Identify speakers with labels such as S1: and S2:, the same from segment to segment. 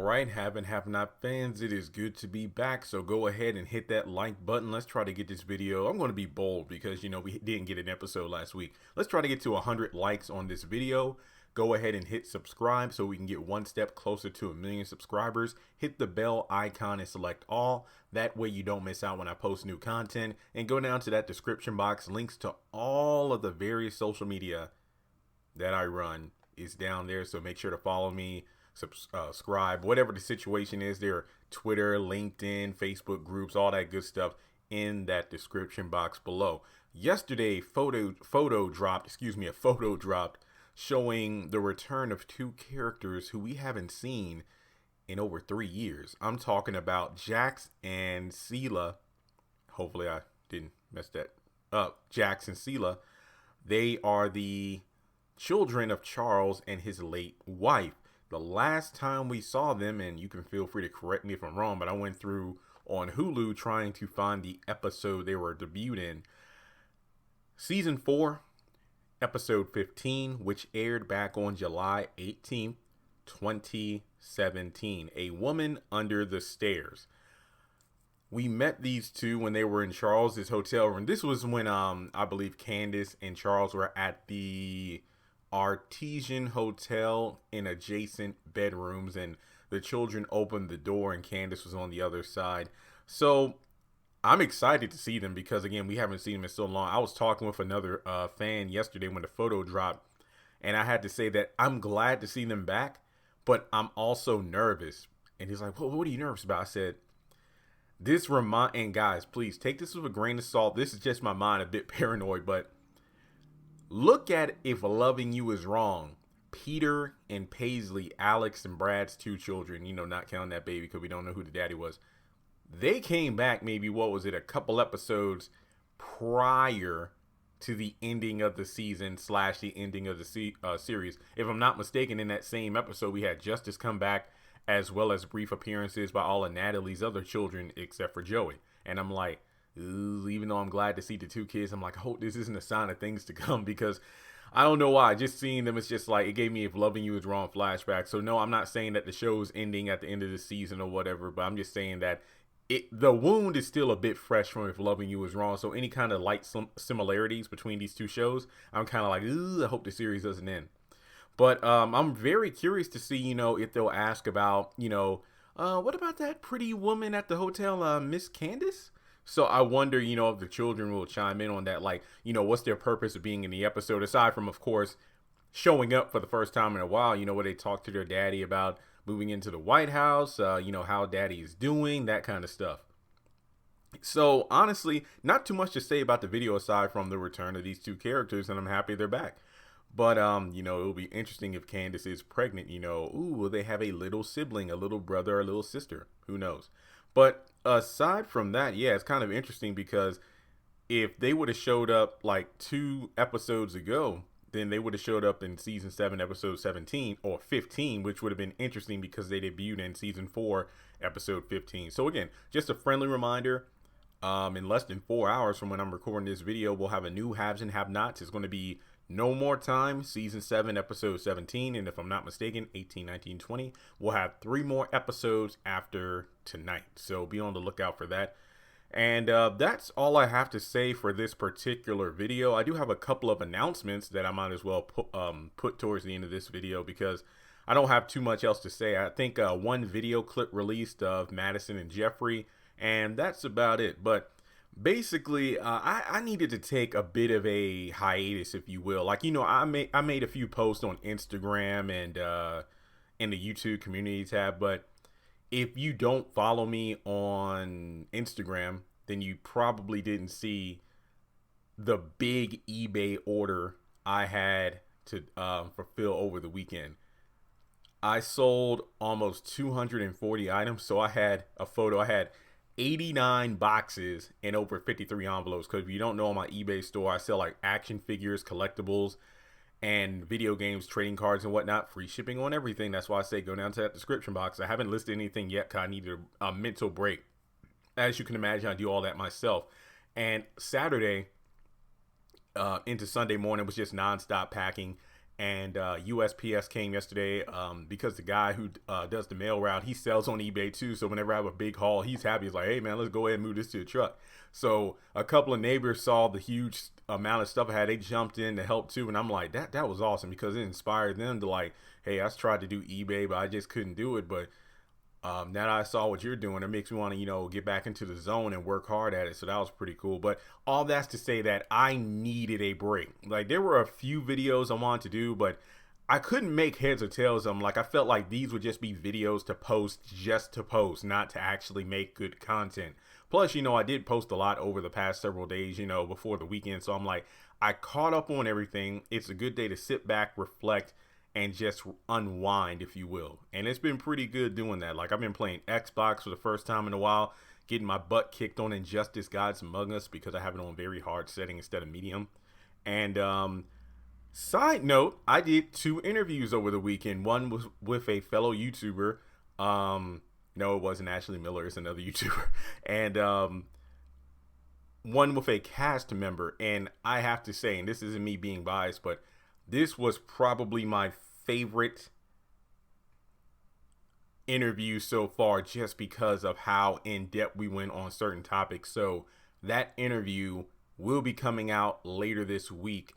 S1: right, have and have not fans, it is good to be back. So go ahead and hit that like button. Let's try to get this video. I'm going to be bold because, we didn't get an episode last week. Let's try to get to 100 likes on this video. Go ahead and hit subscribe so we can get one step closer to 1,000,000 subscribers. Hit the bell icon and select all. That way you don't miss out when I post new content. And go down to that description box. Links to all of the various social media that I run is down there. So make sure to follow me, subscribe, whatever the situation is. There are Twitter, LinkedIn, Facebook groups, all that good stuff in that description box below. Yesterday, a photo dropped showing the return of two characters who we haven't seen in over 3 years. I'm talking about Jax and Celia. Hopefully I didn't mess that up. Jax and Celia. They are the children of Charles and his late wife. The last time we saw them, and you can feel free to correct me if I'm wrong, but I went through on Hulu trying to find the episode they were debuted in. Season 4, episode 15, which aired back on July 18th, 2017. A Woman Under the Stairs. We met these two when they were in Charles's hotel room. This was when I believe Candace and Charles were at the Artesian Hotel in adjacent bedrooms, and the children opened the door and Candace was on the other side. So I'm excited to see them because, again, we haven't seen them in so long. I was talking with another fan yesterday when the photo dropped, and I had to say that I'm glad to see them back, but I'm also nervous. And he's like, well, what are you nervous about? I said, and guys, please take this with a grain of salt. This is just my mind, a bit paranoid, but look at If Loving You Is Wrong. Peter and Paisley, Alex and Brad's two children, not counting that baby because we don't know who the daddy was. They came back maybe, a couple episodes prior to the ending of the season / the ending of the series. If I'm not mistaken, in that same episode, we had Justice come back, as well as brief appearances by all of Natalie's other children except for Joey. And I'm like, ooh, even though I'm glad to see the two kids, I'm like, I hope this isn't a sign of things to come, because I don't know why. Just seeing them, it's just like, it gave me If Loving You Is Wrong flashback. So no, I'm not saying that the show's ending at the end of the season or whatever, but I'm just saying that the wound is still a bit fresh from If Loving You Is Wrong. So any kind of light similarities between these two shows, I'm kind of like, ooh, I hope the series doesn't end. But I'm very curious to see, if they'll ask about, what about that pretty woman at the hotel, Miss Candace? So I wonder, if the children will chime in on that, like, what's their purpose of being in the episode, aside from, of course, showing up for the first time in a while, where they talk to their daddy about moving into the White House, how daddy is doing, that kind of stuff. So honestly, not too much to say about the video aside from the return of these two characters, and I'm happy they're back. But, it'll be interesting if Candace is pregnant, will they have a little sibling, a little brother, or a little sister? Who knows? But aside from that, yeah, it's kind of interesting because if they would have showed up like 2 episodes ago, then they would have showed up in season 7, episode 17 or 15, which would have been interesting because they debuted in season 4, episode 15. So again, just a friendly reminder, in less than 4 hours from when I'm recording this video, we'll have a new Haves and Have-Nots. It's going to be No More Time, season 7, episode 17. And if I'm not mistaken, 18, 19, 20. We'll have 3 more episodes after tonight. So be on the lookout for that. And that's all I have to say for this particular video. I do have a couple of announcements that I might as well put towards the end of this video because I don't have too much else to say. I think one video clip released of Madison and Jeffrey, and that's about it. But basically, I needed to take a bit of a hiatus, if you will. Like, I made a few posts on Instagram and in the YouTube community tab, but if you don't follow me on Instagram, then you probably didn't see the big eBay order I had to fulfill over the weekend. I sold almost 240 items. So I had a photo. I had 89 boxes and over 53 envelopes. Because if you don't know, on my eBay store, I sell like action figures, collectibles, and video games, trading cards, and whatnot. Free shipping on everything. That's why I say go down to that description box. I haven't listed anything yet because I needed a mental break. As you can imagine, I do all that myself. And Saturday into Sunday morning was just nonstop packing. And USPS came yesterday because the guy who does the mail route, he sells on eBay too. So whenever I have a big haul, he's happy. He's like, hey man, let's go ahead and move this to a truck. So a couple of neighbors saw the huge amount of stuff I had. They jumped in to help too. And I'm like, that was awesome, because it inspired them to like, hey, I tried to do eBay, but I just couldn't do it. But now that I saw what you're doing, it makes me want to, get back into the zone and work hard at it. So that was pretty cool. But all that's to say that I needed a break. Like, there were a few videos I wanted to do, but I couldn't make heads or tails of them. Like, I felt like these would just be videos to post just to post, not to actually make good content. Plus, I did post a lot over the past several days, before the weekend. So I'm like, I caught up on everything. It's a good day to sit back, reflect, and just unwind, if you will. And it's been pretty good doing that. Like, I've been playing Xbox for the first time in a while, getting my butt kicked on Injustice Gods Among Us, because I have it on very hard setting instead of medium. And side note, I did 2 interviews over the weekend. One was with a fellow YouTuber. No, it wasn't Ashley Miller, it's another YouTuber. And one with a cast member. And I have to say, and this isn't me being biased, but this was probably my favorite interview so far, just because of how in depth we went on certain topics. So that interview will be coming out later this week.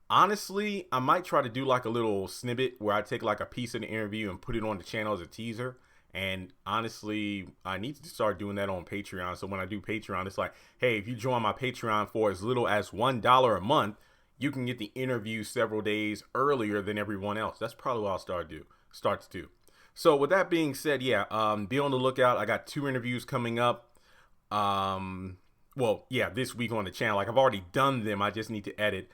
S1: Honestly, I might try to do like a little snippet where I take like a piece of the interview and put it on the channel as a teaser. And honestly, I need to start doing that on Patreon. So when I do Patreon, it's like, hey, if you join my Patreon for as little as $1 a month, you can get the interview several days earlier than everyone else. That's probably what I'll start to do. So with that being said, be on the lookout. I got 2 interviews coming up. This week on the channel. Like, I've already done them. I just need to edit.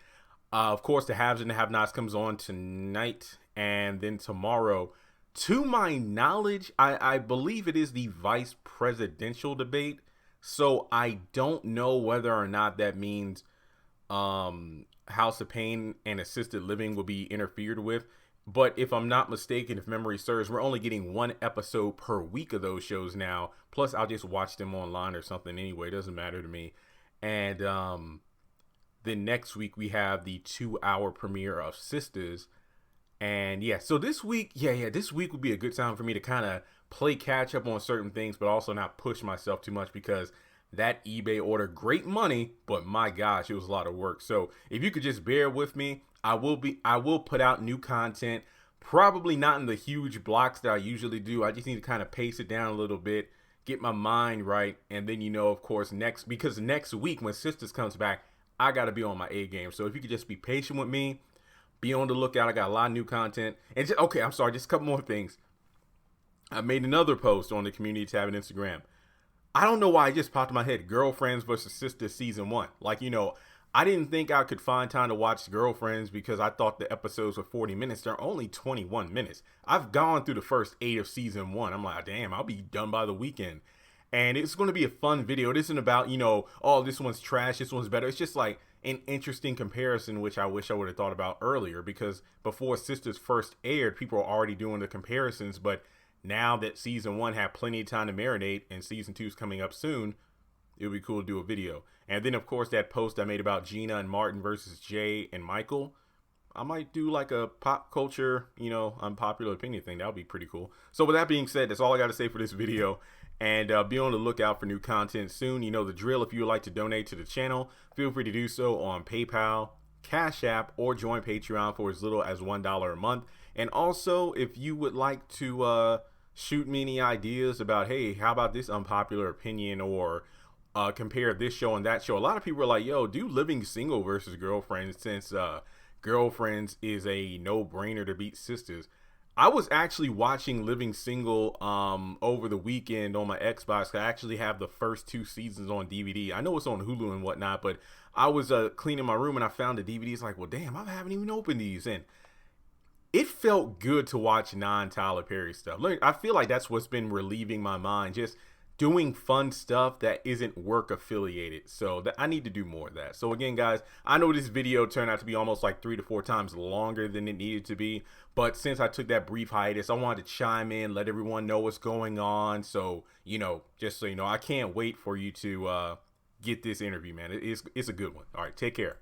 S1: Of course, the haves and the have-nots comes on tonight, and then tomorrow. To my knowledge, I believe it is the vice presidential debate. So I don't know whether or not that means House of Pain and assisted living will be interfered with. But if I'm not mistaken, if memory serves, we're only getting 1 episode per week of those shows now. Plus, I'll just watch them online or something anyway. It doesn't matter to me. And then next week, we have the 2-hour premiere of Sisters. And so this week, this week would be a good time for me to kind of play catch up on certain things, but also not push myself too much, because that eBay order, great money, but my gosh, it was a lot of work. So if you could just bear with me, I will put out new content, probably not in the huge blocks that I usually do. I just need to kind of pace it down a little bit, get my mind right. And then, of course, next week when Sisters comes back, I got to be on my A game. So if you could just be patient with me, be on the lookout. I got a lot of new content. And just a couple more things. I made another post on the community tab on Instagram. I don't know why it just popped in my head. Girlfriends versus Sisters season 1. Like, I didn't think I could find time to watch Girlfriends because I thought the episodes were 40 minutes. They're only 21 minutes. I've gone through the first 8 of season 1. I'm like, damn, I'll be done by the weekend. And it's going to be a fun video. It isn't about, oh, this one's trash, this one's better. It's just like an interesting comparison, which I wish I would have thought about earlier, because before Sisters first aired, people were already doing the comparisons. But now that season 1 had plenty of time to marinate and season 2 is coming up soon, it would be cool to do a video. And then, of course, that post I made about Gina and Martin versus Jay and Michael, I might do like a pop culture, unpopular opinion thing. That would be pretty cool. So with that being said, that's all I got to say for this video. And be on the lookout for new content soon. You know the drill. If you would like to donate to the channel, feel free to do so on PayPal, Cash App, or join Patreon for as little as $1 a month. And also, if you would like to shoot me any ideas about, hey, how about this unpopular opinion, or compare this show and that show. A lot of people are like, yo, do Living Single versus Girlfriends, since Girlfriends is a no-brainer to beat Sisters. I was actually watching Living Single over the weekend on my Xbox. I actually have the first 2 seasons on DVD. I know it's on Hulu and whatnot, but I was cleaning my room and I found the DVDs. Like, well, damn, I haven't even opened these. And it felt good to watch non-Tyler Perry stuff. Look, I feel like that's what's been relieving my mind. Just doing fun stuff that isn't work affiliated. So I need to do more of that. So again, guys, I know this video turned out to be almost like 3 to 4 times longer than it needed to be, but since I took that brief hiatus, I wanted to chime in, let everyone know what's going on. So, just so you know, I can't wait for you to get this interview, man. It's a good one. All right, take care.